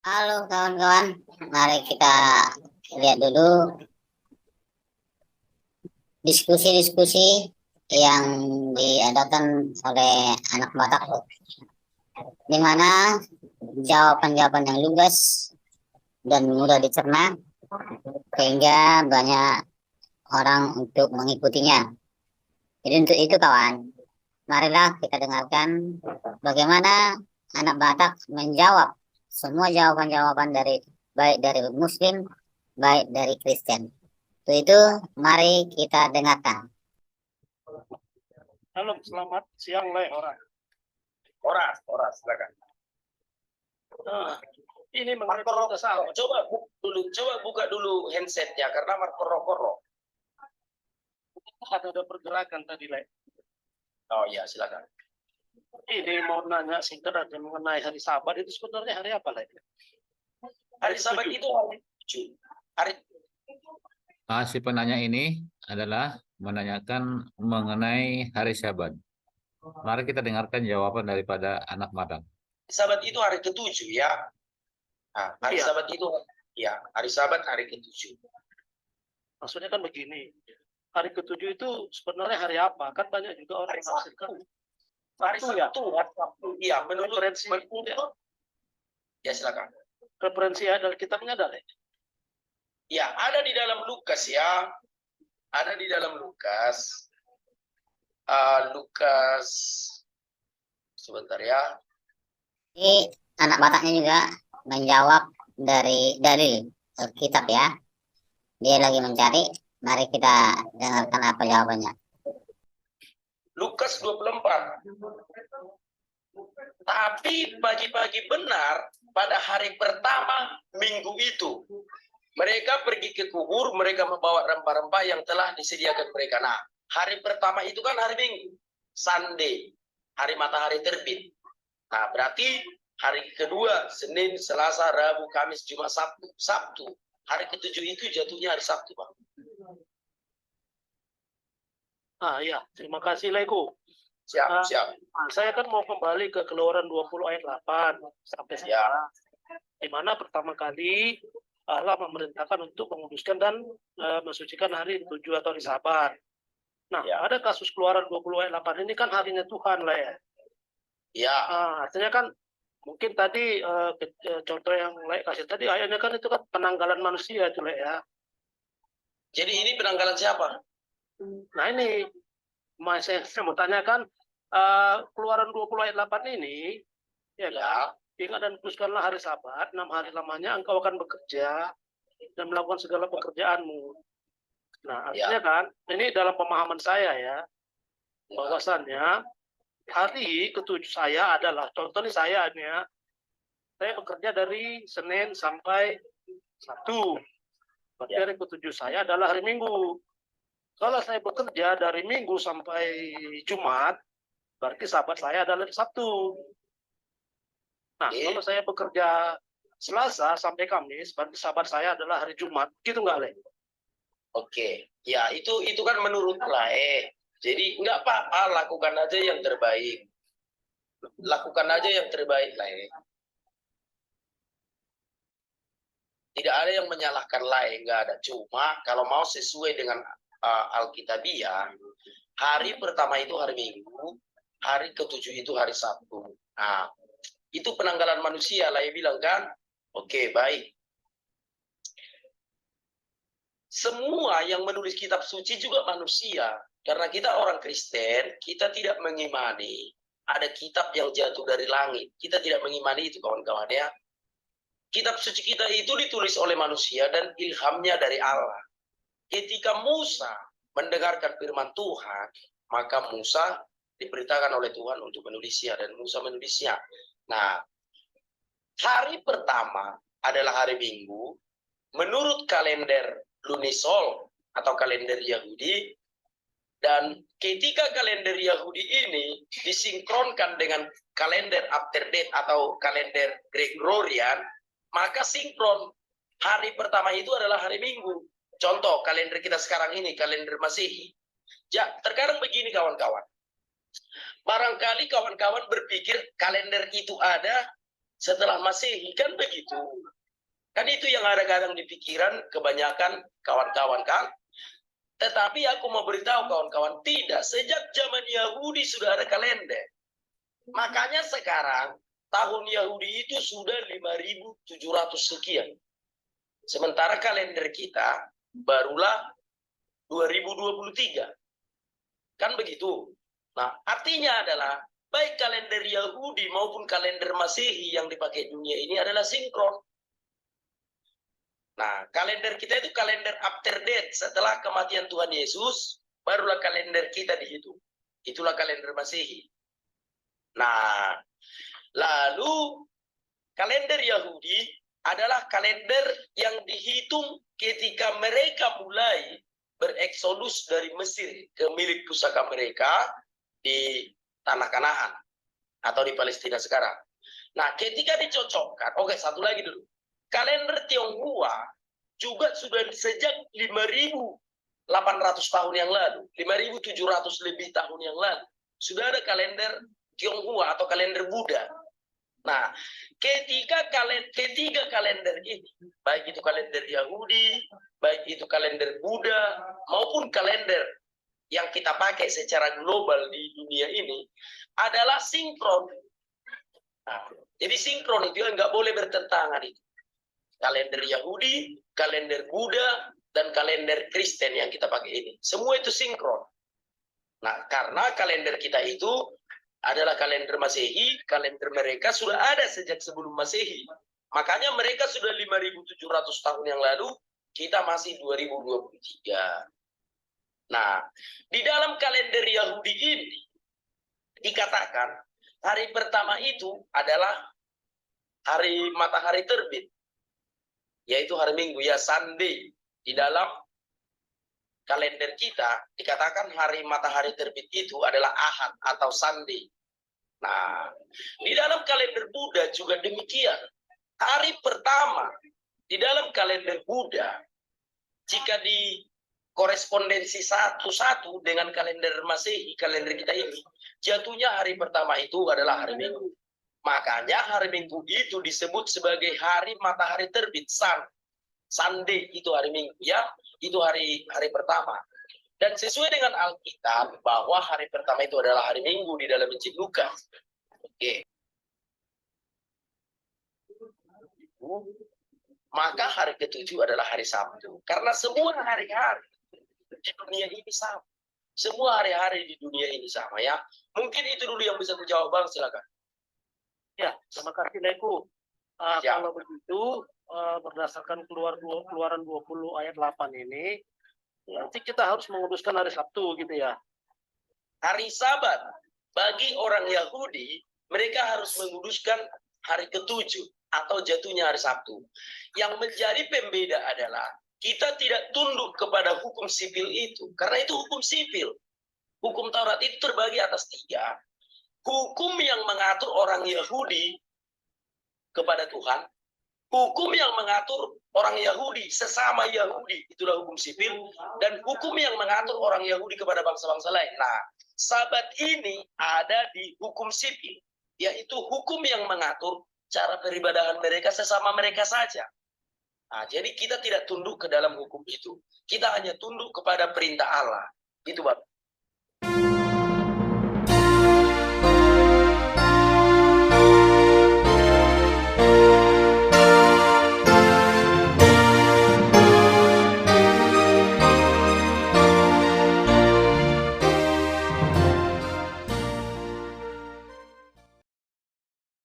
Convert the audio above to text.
Halo kawan-kawan, mari kita lihat dulu diskusi-diskusi yang diadakan oleh anak Batak, di mana jawaban-jawaban yang lugas dan mudah dicerna, sehingga banyak orang untuk mengikutinya. Jadi untuk itu kawan, marilah kita dengarkan bagaimana anak Batak menjawab semua jawaban-jawaban dari baik dari Muslim, baik dari Kristen. Untuk itu, mari kita dengarkan. Halo, selamat siang, Le, orang. Silakan. Nah, ini mengenai Marco kesamaan. coba buka dulu handsetnya karena Marco Rokoro. Ada pergerakan tadi, Le. Oh iya, silakan. Ini mau nanya singkat aja mengenai hari Sabat itu sebenarnya hari apa, Le? Hari Sabat itu hari 7. Hari Si penanya ini adalah menanyakan mengenai hari Sabat. Mari kita dengarkan jawaban daripada anak Madang. Sabat itu hari ke-7 ya. Nah, hari Iya. Sabat itu ya, hari Sabat hari ke-7. Maksudnya kan begini. Hari ke-7 itu sebenarnya hari apa? Kan banyak juga orang yang menafsirkan. Hari Sabtu ya? Sabtu. Iya, menurut ya silakan. Referensi ada kitabnya ada, Le? Ya, ada di dalam Lukas ya. Ada di dalam Lukas. Lukas sebentar ya. Jadi anak Bataknya juga menjawab dari kitab ya. Dia lagi mencari. Mari kita dengarkan apa jawabannya. Lukas 24. Tapi pagi-pagi benar pada hari pertama minggu itu mereka pergi ke kubur, mereka membawa rempah-rempah yang telah disediakan mereka. Nah, hari pertama itu kan hari Minggu, Sunday, hari matahari terbit. Nah, berarti hari kedua, Senin, Selasa, Rabu, Kamis, Jumat, Sabtu. Hari ke-7 itu jatuhnya hari Sabtu, Bang. Iya, terima kasih, Lego. Siap. Saya kan mau kembali ke Keluaran 20 ayat 8 sampai sekarang. Di mana pertama kali Allah memerintahkan untuk menguduskan dan mensucikan hari 7 atau hari Sabat. Nah, ada kasus Keluaran 20 ayat 8 ini kan harinya Tuhan lah ya. Ya. Artinya kan mungkin tadi contoh yang Le kasih tadi ayatnya kan itu kan penanggalan manusia itu Le ya. Jadi ini penanggalan siapa? Nah ini saya mau tanyakan Keluaran 20 ayat 8 ini ya kan? Ingat dan kuduskanlah hari Sabat, 6 hari lamanya engkau akan bekerja dan melakukan segala pekerjaanmu. Nah, artinya kan, ini dalam pemahaman saya ya, bahwasannya hari ke-7 saya adalah, contohnya saya bekerja dari Senin sampai Sabtu. Berarti hari ke-7 saya adalah hari Minggu. Kalau saya bekerja dari Minggu sampai Jumat, berarti Sabat saya adalah Sabtu. Nah, kalau saya bekerja Selasa sampai Kamis, berarti Sabat saya adalah hari Jumat. Gitu nggak, Le? Oke. Ya, itu kan menurut Le. Jadi, nggak apa-apa, lakukan aja yang terbaik. Lakukan aja yang terbaik, Le. Tidak ada yang menyalahkan Le, nggak ada. Cuma, kalau mau sesuai dengan Alkitabiah, hari pertama itu hari Minggu, hari ke-7 itu hari Sabtu. Nah, itu penanggalan manusia, Le bilang kan? Oke, baik. Semua yang menulis kitab suci juga manusia. Karena kita orang Kristen, kita tidak mengimani ada kitab yang jatuh dari langit. Kita tidak mengimani itu, kawan-kawan ya. Kitab suci kita itu ditulis oleh manusia dan ilhamnya dari Allah. Ketika Musa mendengarkan firman Tuhan, maka Musa diperintahkan oleh Tuhan untuk menulisnya dan Musa menulisnya. Nah, hari pertama adalah hari Minggu. Menurut kalender Lunisol atau kalender Yahudi, dan ketika kalender Yahudi ini disinkronkan dengan kalender after date atau kalender Gregorian, maka sinkron. Hari pertama itu adalah hari Minggu. Contoh kalender kita sekarang ini, kalender Masehi. Ya, terkadang begini kawan-kawan. Barangkali kawan-kawan berpikir kalender itu ada setelah Masehi, kan begitu. Kan itu yang kadang-kadang di pikiran kebanyakan kawan-kawan kan. Tetapi aku mau beritahu kawan-kawan, tidak. Sejak zaman Yahudi sudah ada kalender. Makanya sekarang tahun Yahudi itu sudah 5.700 sekian. Sementara kalender kita barulah 2023. Kan begitu. Nah, artinya adalah baik kalender Yahudi maupun kalender Masehi yang dipakai dunia ini adalah sinkron. Nah, kalender kita itu kalender after death. Setelah kematian Tuhan Yesus, barulah kalender kita dihitung. Itulah kalender Masehi. Nah, lalu kalender Yahudi adalah kalender yang dihitung ketika mereka mulai bereksodus dari Mesir ke milik pusaka mereka di tanah Kanaan atau di Palestina sekarang. Nah, ketika dicocokkan, oke, satu lagi dulu. Kalender Tionghoa juga sudah sejak 5.800 tahun yang lalu, 5.700 lebih tahun yang lalu, sudah ada kalender Tionghoa atau kalender Buddha. Nah, ketiga kalender ini, baik itu kalender Yahudi, baik itu kalender Buddha, maupun kalender yang kita pakai secara global di dunia ini, adalah sinkron. Nah, jadi sinkron itu nggak boleh bertentangan itu. Kalender Yahudi, kalender Buddha, dan kalender Kristen yang kita pakai ini. Semua itu sinkron. Nah, karena kalender kita itu adalah kalender Masehi, kalender mereka sudah ada sejak sebelum Masehi. Makanya mereka sudah 5.700 tahun yang lalu, kita masih 2023. Nah, di dalam kalender Yahudi ini, dikatakan hari pertama itu adalah hari matahari terbit. Yaitu hari Minggu, ya Sunday. Di dalam kalender kita dikatakan hari matahari terbit itu adalah Ahad atau Sunday. Nah, di dalam kalender Buddha juga demikian. Hari pertama di dalam kalender Buddha, jika di korespondensi satu-satu dengan kalender Masehi, kalender kita ini, jatuhnya hari pertama itu adalah hari Minggu. Makanya hari Minggu itu disebut sebagai hari matahari terbit, Sunday itu hari Minggu, ya, itu hari pertama. Dan sesuai dengan Alkitab bahwa hari pertama itu adalah hari Minggu di dalam Injil Lukas. Oke. Maka hari ketujuh adalah hari Sabtu. Karena semua hari-hari di dunia ini sama. Semua hari-hari di dunia ini sama, ya. Mungkin itu dulu yang bisa menjawab, Bang, silakan. Ya, terima kasih Leku. Ya. Kalau begitu, berdasarkan keluaran 20 ayat 8 ini, nanti kita harus menguduskan hari Sabtu gitu ya. Hari Sabat bagi orang Yahudi, mereka harus menguduskan hari ketujuh atau jatuhnya hari Sabtu. Yang menjadi pembeda adalah kita tidak tunduk kepada hukum sipil itu, karena itu hukum sipil. Hukum Taurat itu terbagi atas 3. Hukum yang mengatur orang Yahudi kepada Tuhan, hukum yang mengatur orang Yahudi sesama Yahudi, itulah hukum sipil, dan hukum yang mengatur orang Yahudi kepada bangsa-bangsa lain. Nah, Sabat ini ada di hukum sipil, yaitu hukum yang mengatur cara peribadahan mereka sesama mereka saja. Nah, jadi kita tidak tunduk ke dalam hukum itu. Kita hanya tunduk kepada perintah Allah. Itu, Bang.